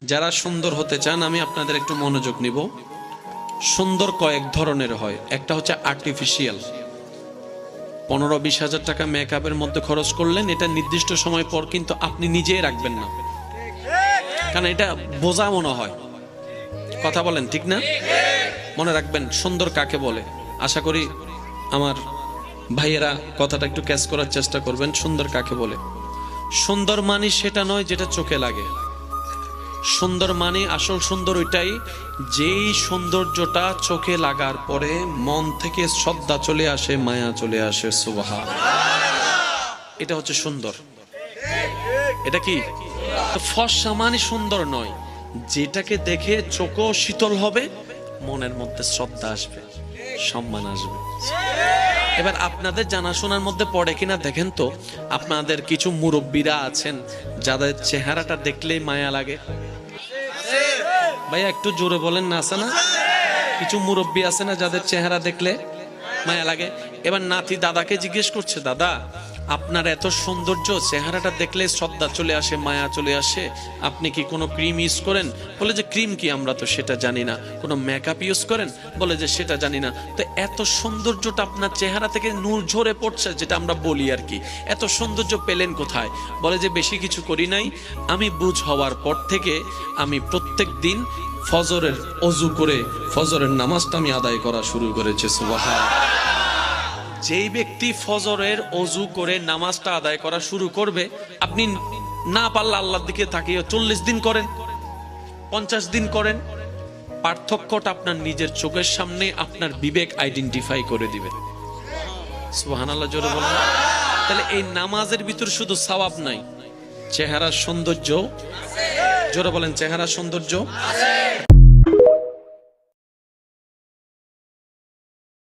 যারা সুন্দর হতে চান আমি আপনাদের একটু মনোযোগ নিব। সুন্দর কয়েক ধরনের হয়। একটা হচ্ছে আর্টিফিশিয়াল, 15-20 হাজার টাকা মেকআপের মধ্যে খরচ করলেন, এটা নির্দিষ্ট সময় পর কিন্তু আপনি নিজেই রাখবেন না, কারণ এটা বোঝা মনে হয়। কথা বলেন ঠিক না? মনে রাখবেন সুন্দর কাকে বলে। আশা করি আমার ভাইয়েরা কথাটা একটু ক্যাচ করার চেষ্টা করবেন। সুন্দর কাকে বলে? সুন্দর মানে সেটা নয় যেটা চোখে লাগে। সুন্দর মানে আসল সুন্দর ওইটাই যেই সৌন্দর্যটা চোখে লাগার পরে মন থেকে শ্রদ্ধা চলে আসে, মায়া চলে আসে। সুবহান, এটা হচ্ছে সুন্দর। এটা কি ফর্সা মানে সুন্দর নয়, যেটাকে দেখে চোখও শীতল হবে, মনের মধ্যে শ্রদ্ধা আসবে, সম্মান আসবে। এবার আপনাদের জানাশোনার মধ্যে পড়ে কিনা দেখেন তো, আপনাদের কিছু মুরব্বীরা আছেন যাদের চেহারাটা দেখলেই মায়া লাগে। ভাইয়া একটু জোরে বলেন না, আছে না? কিছু মুরব্বী আছে না যাদের চেহারা দেখলে মায়া লাগে। এবার নাতি দাদাকে জিজ্ঞেস করছে, দাদা আপনার এত সৌন্দর্য, চেহারাটা দেখলে শ্রদ্ধা চলে আসে, মায়া চলে আসে, আপনি কি কোনো ক্রিম ইউজ করেন? বলে যে ক্রিম কি, আমরা তো সেটা জানি না। কোনো মেকআপ ইউজ করেন? বলে যে সেটা জানি না। তো এত সৌন্দর্যটা আপনার চেহারা থেকে নূর ঝরে পড়ছে, যেটা আমরা বলি আর কি, এত সৌন্দর্য পেলেন কোথায়? বলে যে বেশি কিছু করি নাই, আমি বুঝ হওয়ার পর থেকে আমি প্রত্যেক দিন ফজরের অজু করে ফজরের নামাজটা আমি আদায় করা শুরু করেছি। সুবহান। যেই ব্যক্তি ফজরের অজু করে নামাজটা আদায় করা শুরু করবে, আপনি না পারলে আল্লাহর দিকে তাকিয়ে 40 দিন করেন, 50 দিন করেন, পার্থক্যটা আপনার নিজের চোখের সামনে আপনার বিবেক আইডেন্টিফাই করে দিবে। সুবহানাল্লাহ, জোরে বলেন। তাহলে এই নামাজের ভিতর শুধু সওয়াব নাই, চেহারার সৌন্দর্য। জোরে বলেন, চেহারার সৌন্দর্য।